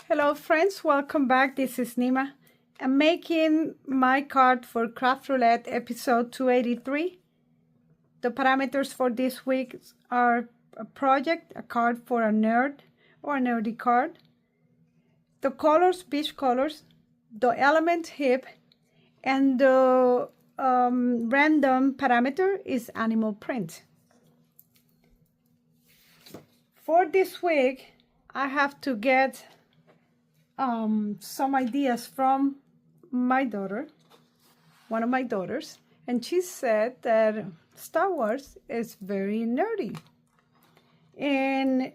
Hello friends, welcome back. This is Nima. I'm making my card for Craft Roulette episode 283. The parameters for this week are a project, a card for a nerd or a nerdy card, the colors, beach colors, the element hip, and the random parameter is animal print. For this week, I have to get some ideas from my daughter, one of my daughters, and she said that Star Wars is very nerdy. And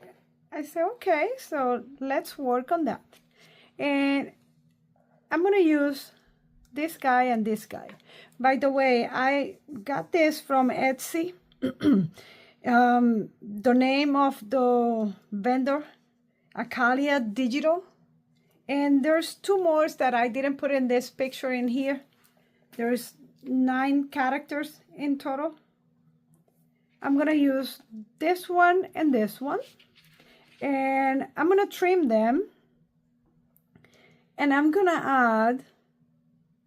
I said, okay, so let's work on that. And I'm gonna use this guy and this guy. By the way, I got this from Etsy. The name of the vendor, Acalia Digital. And there's two more that I didn't put in this picture in here. There's 9 characters in total. I'm gonna use this one and this one. And I'm gonna trim them. And I'm gonna add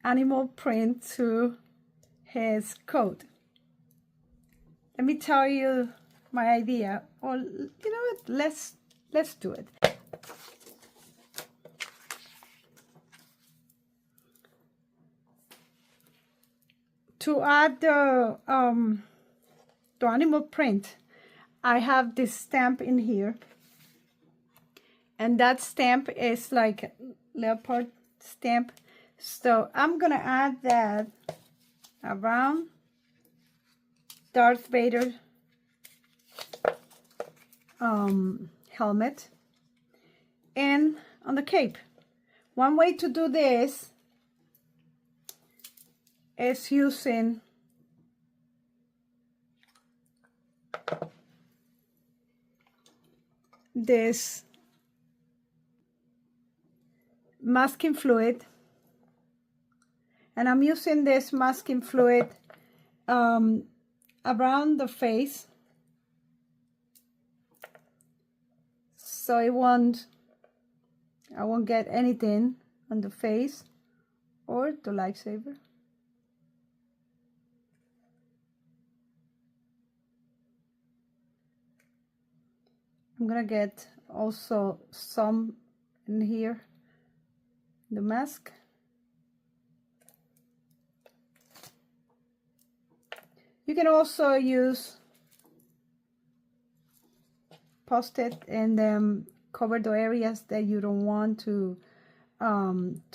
animal print to his coat. Let me tell you my idea. Or you know what? Let's do it. To add the animal print, I have this stamp in here, and that stamp is like a leopard stamp. So I'm gonna add that around Darth Vader helmet and on the cape. One way to do this is using this masking fluid, and I'm using this masking fluid around the face, so I won't get anything on the face or the lightsaber. I'm gonna get also some in here, the mask. You can also use Post-it and cover the areas that you don't want to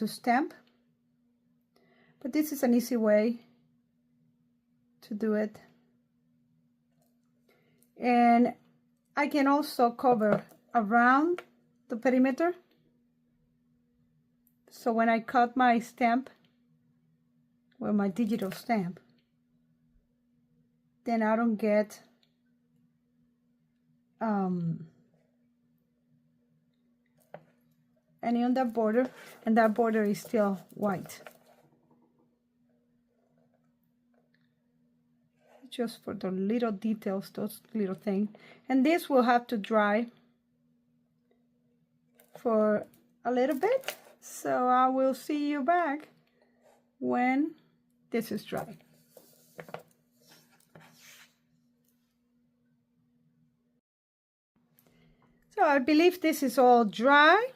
stamp. But this is an easy way to do it. And I can also cover around the perimeter. So when I cut my stamp, well, my digital stamp, then I don't get any on that border, and that border is still white. Just for the little details, those little things. And this will have to dry for a little bit. So I will see you back when this is dry. So I believe this is all dry.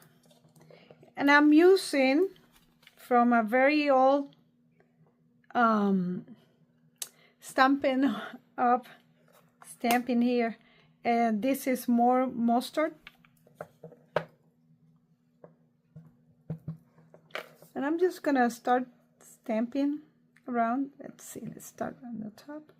And I'm using from a very old Stampin' Up stamp in here, and this is more mustard, and I'm just gonna start stamping around. Let's see, let's start on the top.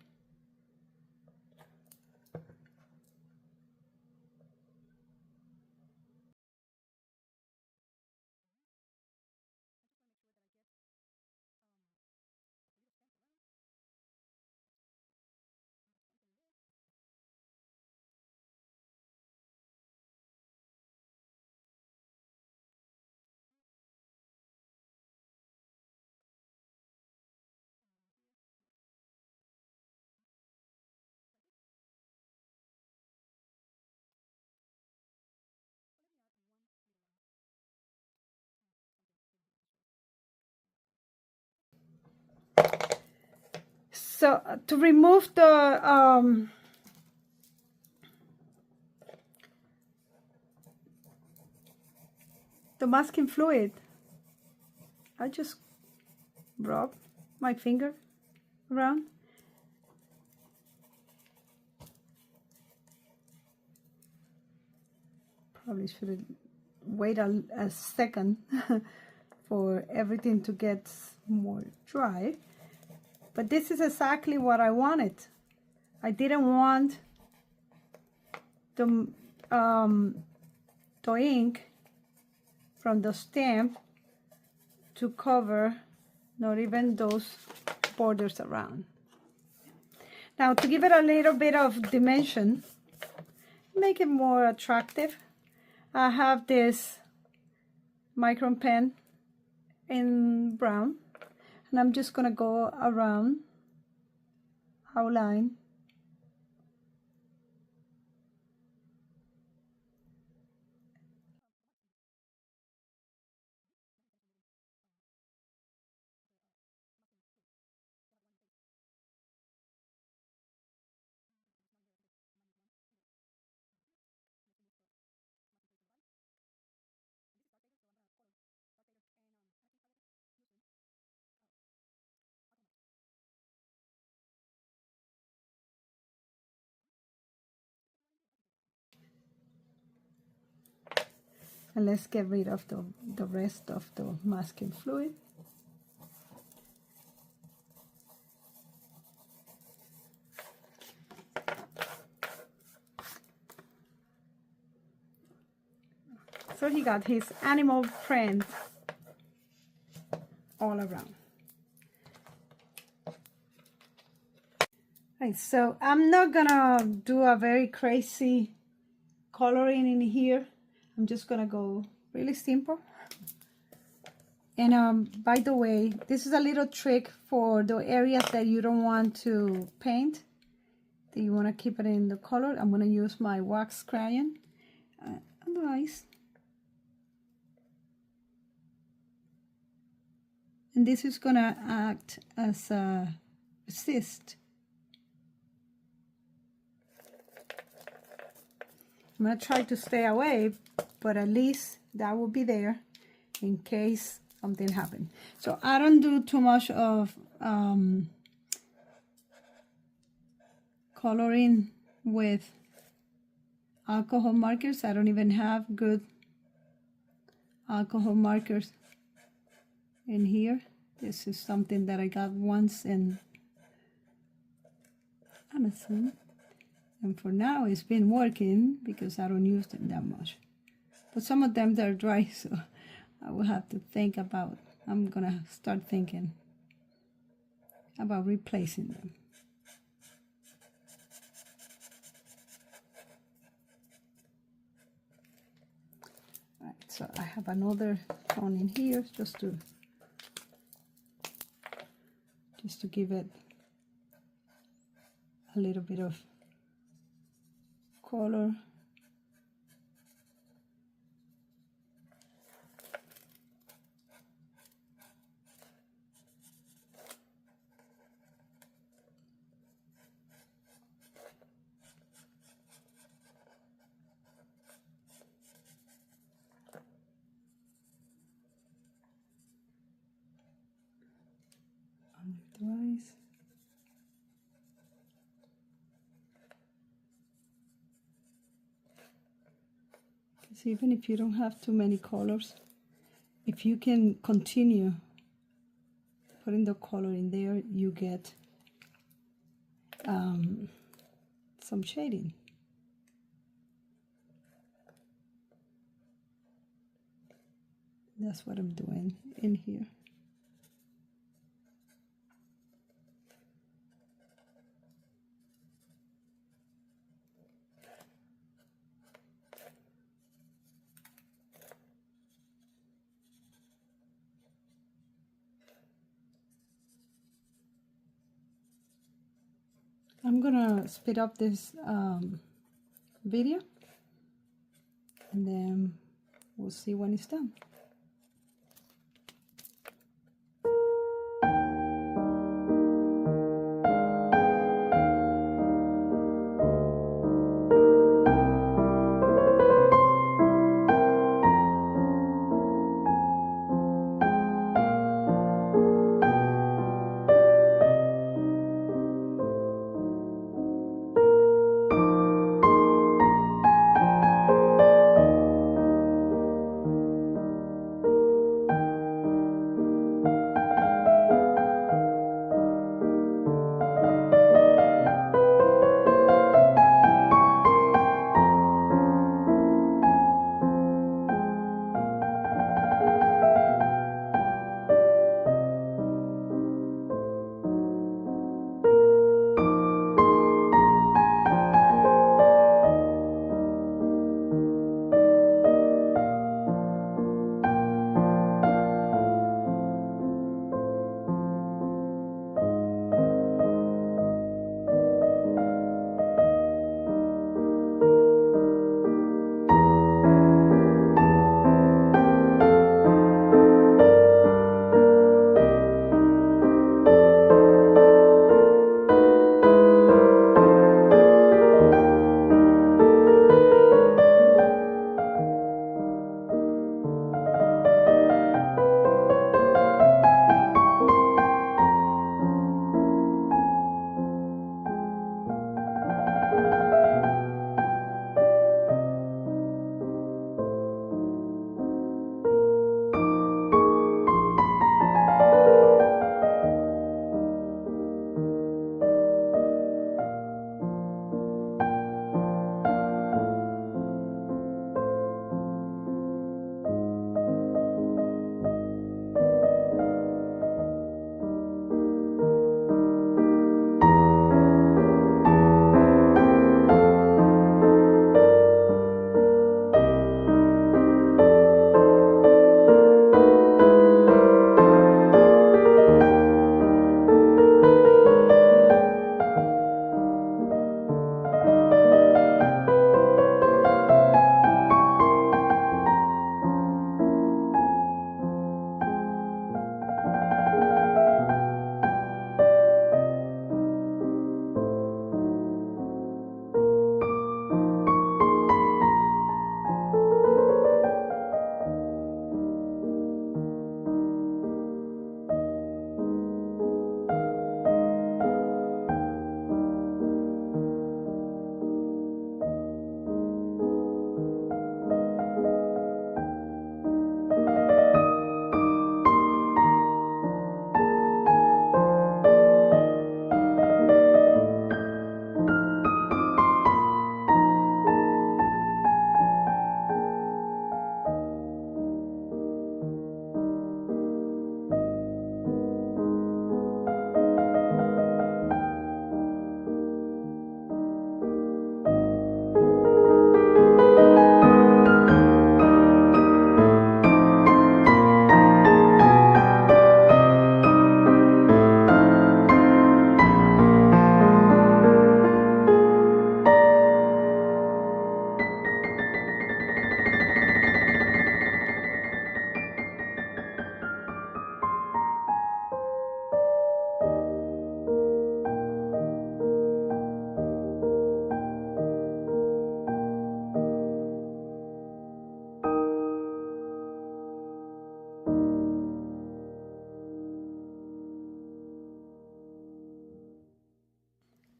So to remove the masking fluid, I just rub my finger around. Probably should wait a second for everything to get more dry. But this is exactly what I wanted. I didn't want the ink from the stamp to cover not even those borders around. Now, to give it a little bit of dimension, make it more attractive, I have this micron pen in brown, and I'm just gonna go around, outline, and let's get rid of the rest of the masking fluid. So he got his animal print all around. Right, so I'm not gonna do a very crazy coloring in here. I'm just gonna go really simple. And by the way, this is a little trick for the areas that you don't want to paint, that you want to keep it in the color. I'm gonna use my wax crayon. Nice. And this is gonna act as a assist. I'm gonna try to stay away, but at least that will be there in case something happens. So I don't do too much of coloring with alcohol markers. I don't even have good alcohol markers in here. This is something that I got once in Amazon, and for now it's been working because I don't use them that much. But some of them they're dry, so I will have to think about, I'm gonna start thinking about replacing them. All right, so I have another one in here just to give it a little bit of color. Dries. Because even if you don't have too many colors, if you can continue putting the color in there, you get some shading. That's what I'm doing in here. I'm gonna speed up this video, and then we'll see when it's done.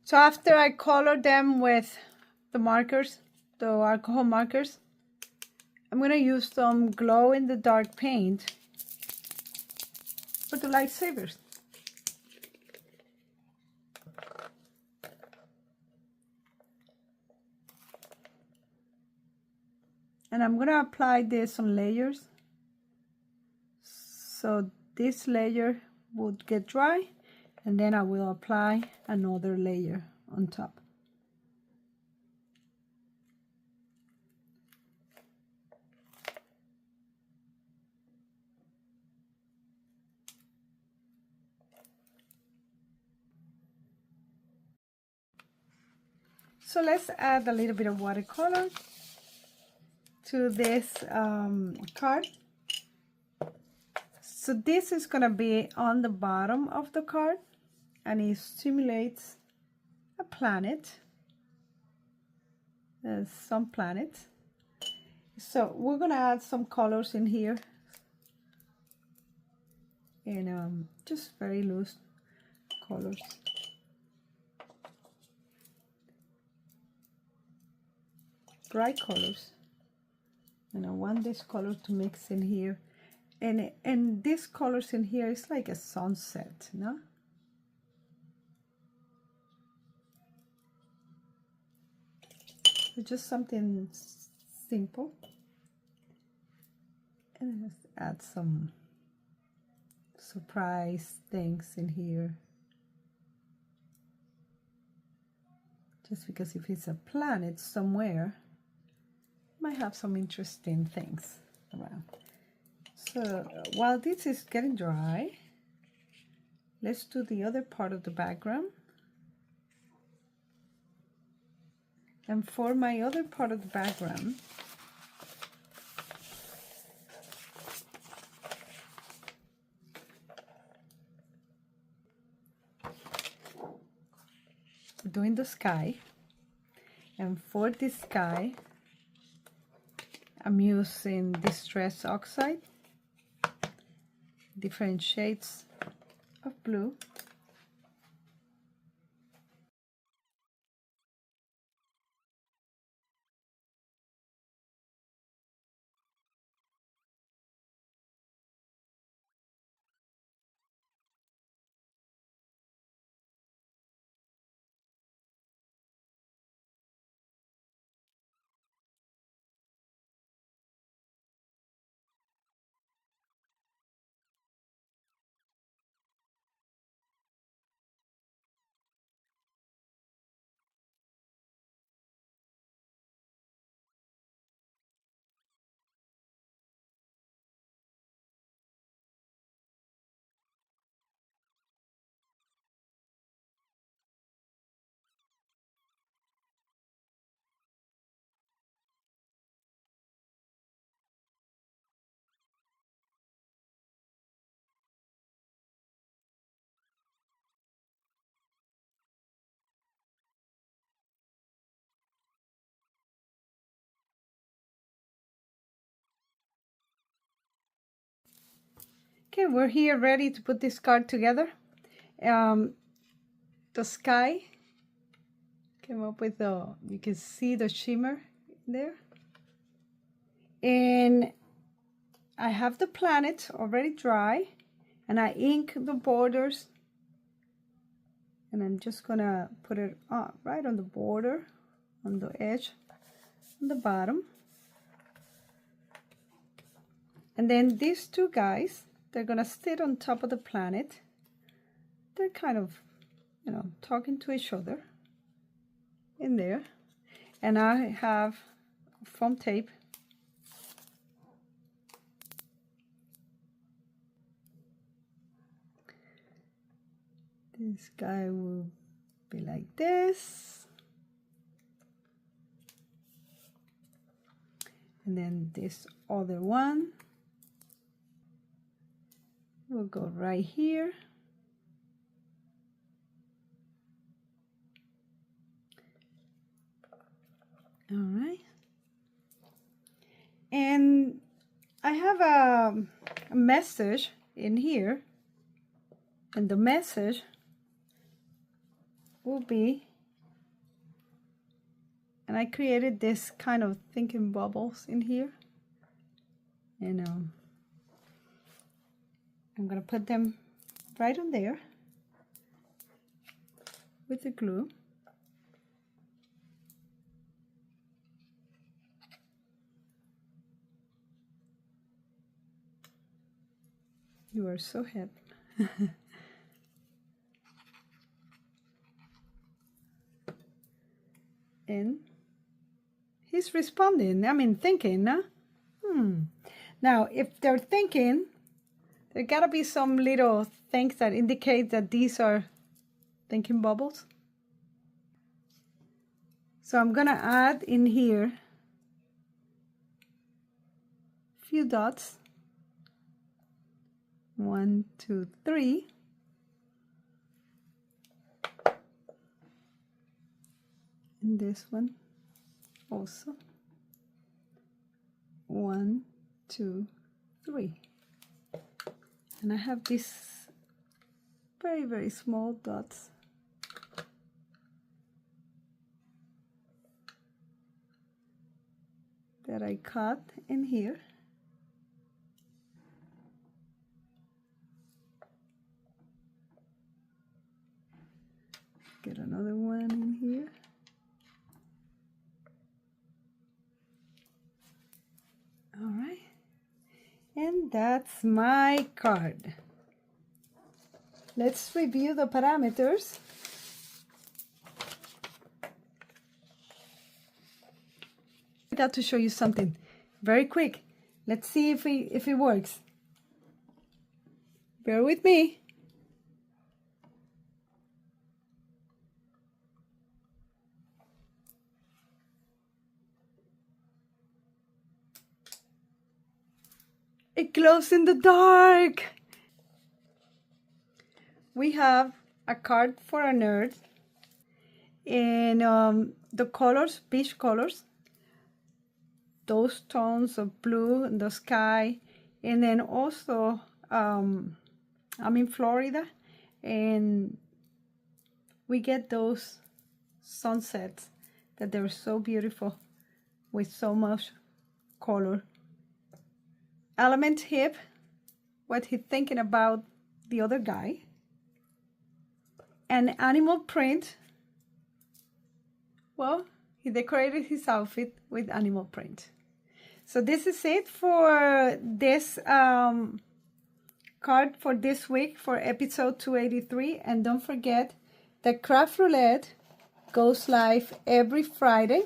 So after I color them with the markers, the alcohol markers, I'm going to use some glow-in-the-dark paint for the lightsabers. And I'm going to apply this on layers. So this layer would get dry, and then I will apply another layer on top. So let's add a little bit of watercolor to this card. So this is going to be on the bottom of the card, and it simulates a planet. There's some planets. So we're going to add some colors in here, and just very loose colors. Bright colors, and I want this color to mix in here, and these colors in here is like a sunset, no? So just something simple, and let's add some surprise things in here, just because if it's a planet somewhere, might have some interesting things around. So while this is getting dry, let's do the other part of the background. And for my other part of the background, we're doing the sky. And for this sky, I'm using distress oxide, different shades of blue. Okay, we're here ready to put this card together. The sky came up with you can see the shimmer there. And I have the planet already dry, and I ink the borders. And I'm just gonna put it right on the border, on the edge, on the bottom. And then these two guys, they're gonna sit on top of the planet. They're kind of, talking to each other in there. And I have foam tape. This guy will be like this. And then this other one will go right here. All right. And I have a message in here, and the message will be And I created this kind of thinking bubbles in here. And I'm gonna put them right on there with the glue. You are so happy. And he's responding, I mean thinking, huh? Now, if they're thinking, there gotta be some little things that indicate that these are thinking bubbles. So I'm gonna add in here a few dots. 1, 2, 3. And this one also. 1, 2, 3. And I have these very, very small dots. That I cut in here. Get another one in here. All right. And that's my card. Let's review the parameters. I got to show you something very quick. Let's see if it works. Bear with me. It glows in the dark. We have a card for a nerd. And the colors, beach colors. Those tones of blue in the sky. And then also, I'm in Florida. And we get those sunsets that they're so beautiful with so much color. Element hip, what he's thinking about the other guy. And animal print, well, he decorated his outfit with animal print. So this is it for this card for this week for episode 283. And don't forget that Craft Roulette goes live every Friday.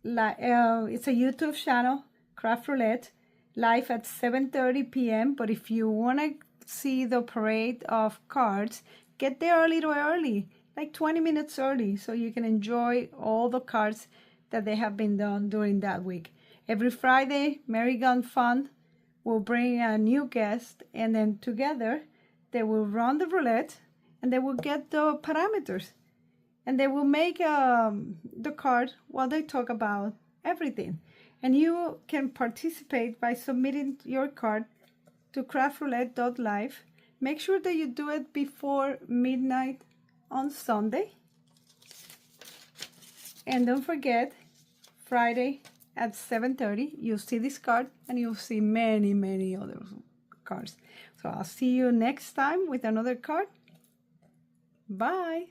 It's a YouTube channel, Craft Roulette, live at 7:30 p.m. But if you want to see the parade of cards, get there a little early, like 20 minutes early, so you can enjoy all the cards that they have been done during that week. Every Friday, Merry Gun Fun will bring a new guest, and then together they will run the roulette, and they will get the parameters, and they will make the card while they talk about everything. And you can participate by submitting your card to craftroulette.live. Make sure that you do it before midnight on Sunday. And don't forget, Friday at 7:30, you'll see this card and you'll see many, many other cards. So I'll see you next time with another card. Bye.